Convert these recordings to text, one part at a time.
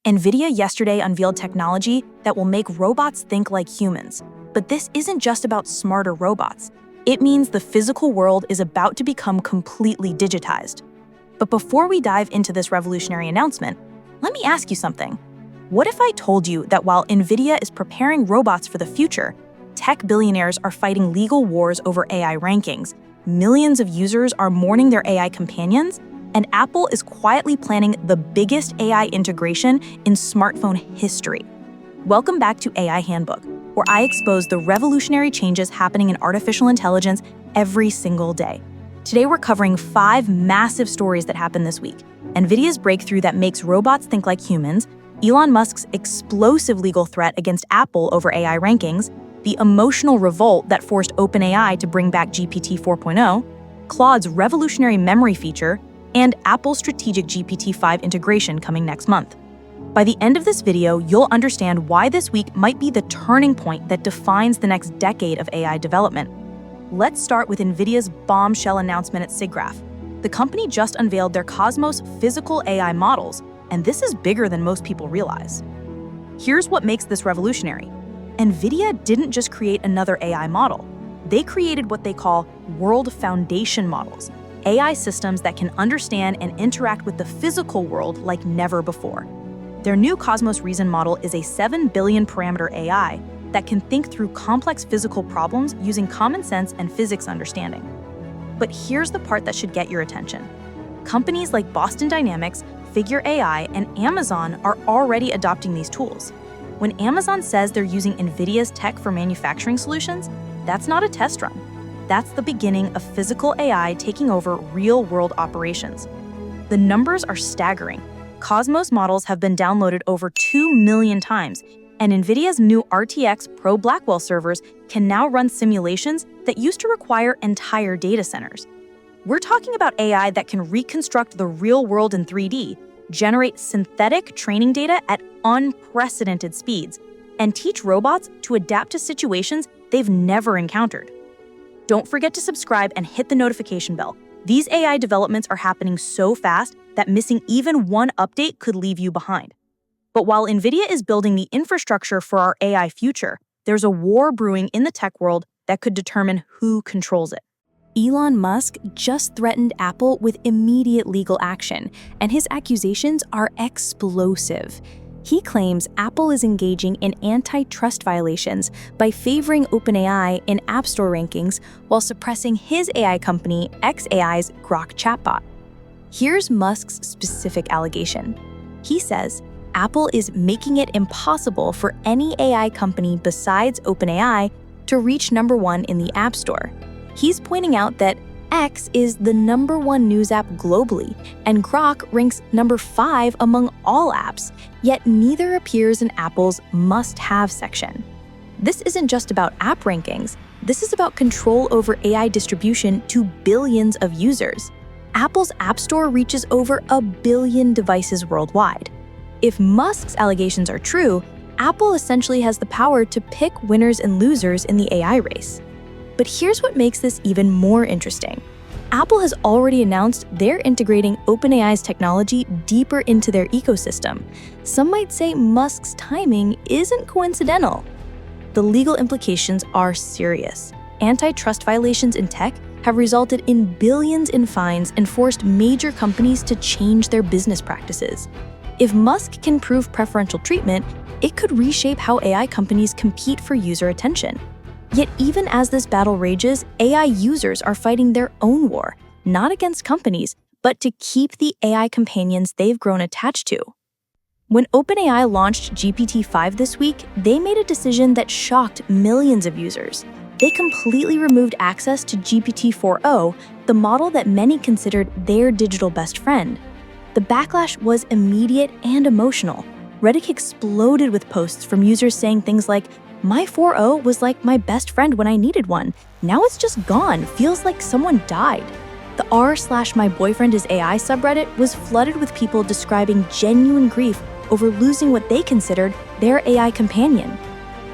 NVIDIA yesterday unveiled technology that will make robots think like humans. But this isn't just about smarter robots. It means the physical world is about to become completely digitized. But before we dive into this revolutionary announcement, let me ask you something. What if I told you that while NVIDIA is preparing robots for the future, tech billionaires are fighting legal wars over AI rankings, millions of users are mourning their AI companions, and Apple is quietly planning the biggest AI integration in smartphone history? Welcome back to AI Handbook, where I expose the revolutionary changes happening in artificial intelligence every single day. Today we're covering 5 massive stories that happened this week: NVIDIA's breakthrough that makes robots think like humans, Elon Musk's explosive legal threat against Apple over AI rankings, the emotional revolt that forced OpenAI to bring back GPT 4.0, Claude's revolutionary memory feature, and Apple's strategic GPT-5 integration coming next month. By the end of this video, you'll understand why this week might be the turning point that defines the next decade of AI development. Let's start with NVIDIA's bombshell announcement at SIGGRAPH. The company just unveiled their Cosmos physical AI models, and this is bigger than most people realize. Here's what makes this revolutionary. NVIDIA didn't just create another AI model. They created what they call world foundation models, AI systems that can understand and interact with the physical world like never before. Their new Cosmos Reason model is a 7 billion parameter AI that can think through complex physical problems using common sense and physics understanding. But here's the part that should get your attention. Companies like Boston Dynamics, Figure AI, and Amazon are already adopting these tools. When Amazon says they're using NVIDIA's tech for manufacturing solutions, that's not a test run. That's the beginning of physical AI taking over real-world operations. The numbers are staggering. Cosmos models have been downloaded over 2 million times, and NVIDIA's new RTX Pro Blackwell servers can now run simulations that used to require entire data centers. We're talking about AI that can reconstruct the real world in 3D, generate synthetic training data at unprecedented speeds, and teach robots to adapt to situations they've never encountered. Don't forget to subscribe and hit the notification bell. These AI developments are happening so fast that missing even one update could leave you behind. But while NVIDIA is building the infrastructure for our AI future, there's a war brewing in the tech world that could determine who controls it. Elon Musk just threatened Apple with immediate legal action, and his accusations are explosive. He claims Apple is engaging in antitrust violations by favoring OpenAI in App Store rankings while suppressing his AI company xAI's Grok chatbot. Here's Musk's specific allegation. He says Apple is making it impossible for any AI company besides OpenAI to reach #1 in the App Store. He's pointing out that X is the #1 news app globally, and Grok ranks #5 among all apps, yet neither appears in Apple's must-have section. This isn't just about app rankings. This is about control over AI distribution to billions of users. Apple's App Store reaches over 1 billion devices worldwide. If Musk's allegations are true, Apple essentially has the power to pick winners and losers in the AI race. But here's what makes this even more interesting. Apple has already announced they're integrating OpenAI's technology deeper into their ecosystem. Some might say Musk's timing isn't coincidental. The legal implications are serious. Antitrust violations in tech have resulted in billions in fines and forced major companies to change their business practices. If Musk can prove preferential treatment, it could reshape how AI companies compete for user attention. Yet even as this battle rages, AI users are fighting their own war, not against companies, but to keep the AI companions they've grown attached to. When OpenAI launched GPT-5 this week, they made a decision that shocked millions of users. They completely removed access to GPT 4.0, the model that many considered their digital best friend. The backlash was immediate and emotional. Reddit exploded with posts from users saying things like, "My 4.0 was like my best friend when I needed one. Now it's just gone, feels like someone died." The r/myboyfriendisAI subreddit was flooded with people describing genuine grief over losing what they considered their AI companion.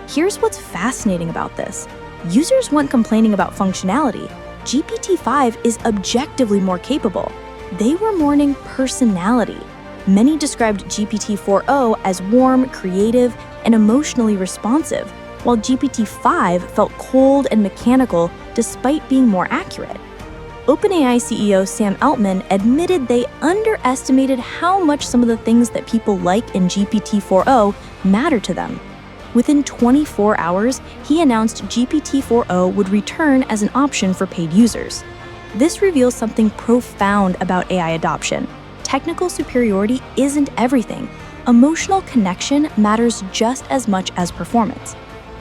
Here's what's fascinating about this. Users weren't complaining about functionality. GPT-5 is objectively more capable. They were mourning personality. Many described GPT-4o as warm, creative, and emotionally responsive, while GPT-5 felt cold and mechanical despite being more accurate. OpenAI CEO Sam Altman admitted they underestimated how much some of the things that people like in GPT-4o matter to them. Within 24 hours, he announced GPT-4o would return as an option for paid users. This reveals something profound about AI adoption. Technical superiority isn't everything. Emotional connection matters just as much as performance.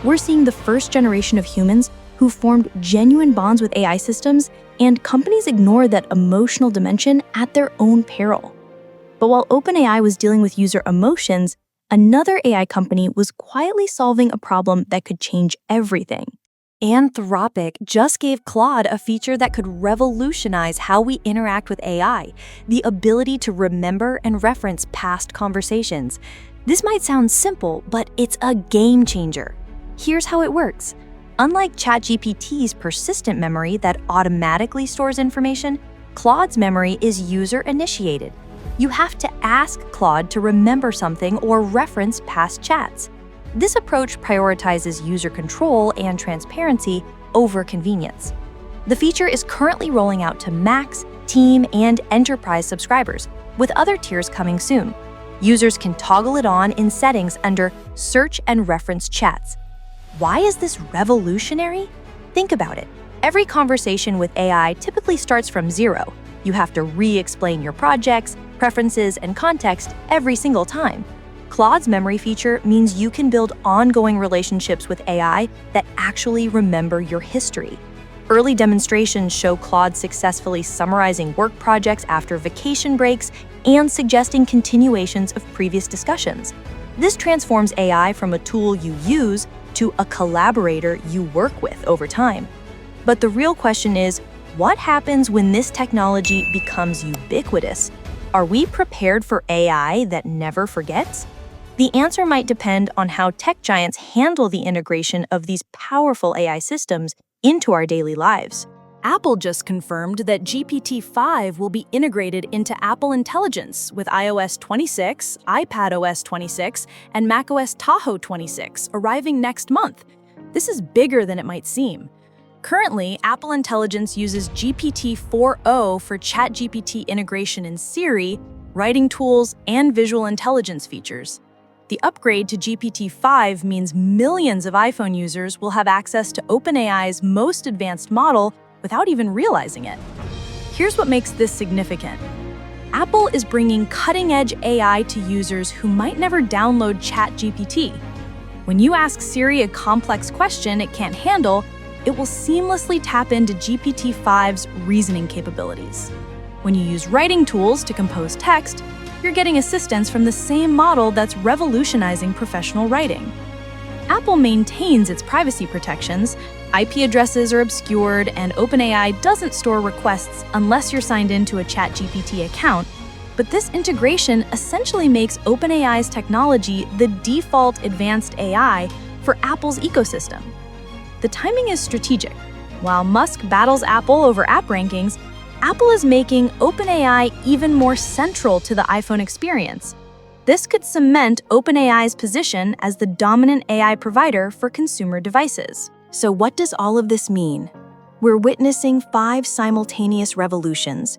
We're seeing the first generation of humans who formed genuine bonds with AI systems, and companies ignore that emotional dimension at their own peril. But while OpenAI was dealing with user emotions, another AI company was quietly solving a problem that could change everything. Anthropic just gave Claude a feature that could revolutionize how we interact with AI, the ability to remember and reference past conversations. This might sound simple, but it's a game changer. Here's how it works. Unlike ChatGPT's persistent memory that automatically stores information, Claude's memory is user-initiated. You have to ask Claude to remember something or reference past chats. This approach prioritizes user control and transparency over convenience. The feature is currently rolling out to Max, Team, and Enterprise subscribers, with other tiers coming soon. Users can toggle it on in settings under Search and Reference Chats. Why is this revolutionary? Think about it. Every conversation with AI typically starts from zero. You have to re-explain your projects, preferences, and context every single time. Claude's memory feature means you can build ongoing relationships with AI that actually remember your history. Early demonstrations show Claude successfully summarizing work projects after vacation breaks and suggesting continuations of previous discussions. This transforms AI from a tool you use to a collaborator you work with over time. But the real question is, what happens when this technology becomes ubiquitous? Are we prepared for AI that never forgets? The answer might depend on how tech giants handle the integration of these powerful AI systems into our daily lives. Apple just confirmed that GPT-5 will be integrated into Apple Intelligence with iOS 26, iPadOS 26, and macOS Tahoe 26 arriving next month. This is bigger than it might seem. Currently, Apple Intelligence uses GPT-4o for ChatGPT integration in Siri, writing tools, and visual intelligence features. The upgrade to GPT-5 means millions of iPhone users will have access to OpenAI's most advanced model without even realizing it. Here's what makes this significant. Apple is bringing cutting-edge AI to users who might never download ChatGPT. When you ask Siri a complex question it can't handle, it will seamlessly tap into GPT-5's reasoning capabilities. When you use writing tools to compose text, you're getting assistance from the same model that's revolutionizing professional writing. Apple maintains its privacy protections. IP addresses are obscured, and OpenAI doesn't store requests unless you're signed into a ChatGPT account. But this integration essentially makes OpenAI's technology the default advanced AI for Apple's ecosystem. The timing is strategic. While Musk battles Apple over app rankings, Apple is making OpenAI even more central to the iPhone experience. This could cement OpenAI's position as the dominant AI provider for consumer devices. So what does all of this mean? We're witnessing 5 simultaneous revolutions.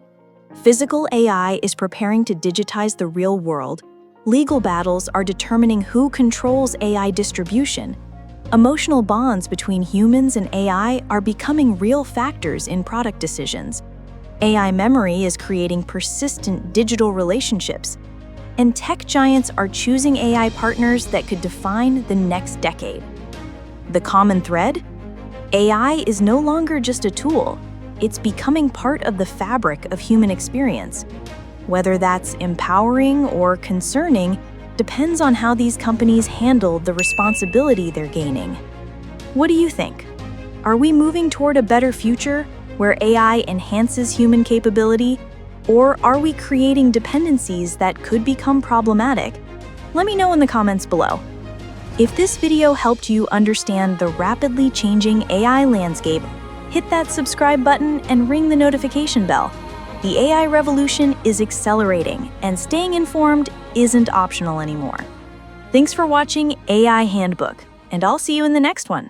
Physical AI is preparing to digitize the real world. Legal battles are determining who controls AI distribution. Emotional bonds between humans and AI are becoming real factors in product decisions. AI memory is creating persistent digital relationships. And tech giants are choosing AI partners that could define the next decade. The common thread? AI is no longer just a tool. It's becoming part of the fabric of human experience. Whether that's empowering or concerning depends on how these companies handle the responsibility they're gaining. What do you think? Are we moving toward a better future where AI enhances human capability? Or are we creating dependencies that could become problematic? Let me know in the comments below. If this video helped you understand the rapidly changing AI landscape, hit that subscribe button and ring the notification bell. The AI revolution is accelerating, and staying informed isn't optional anymore. Thanks for watching AI Handbook, and I'll see you in the next one.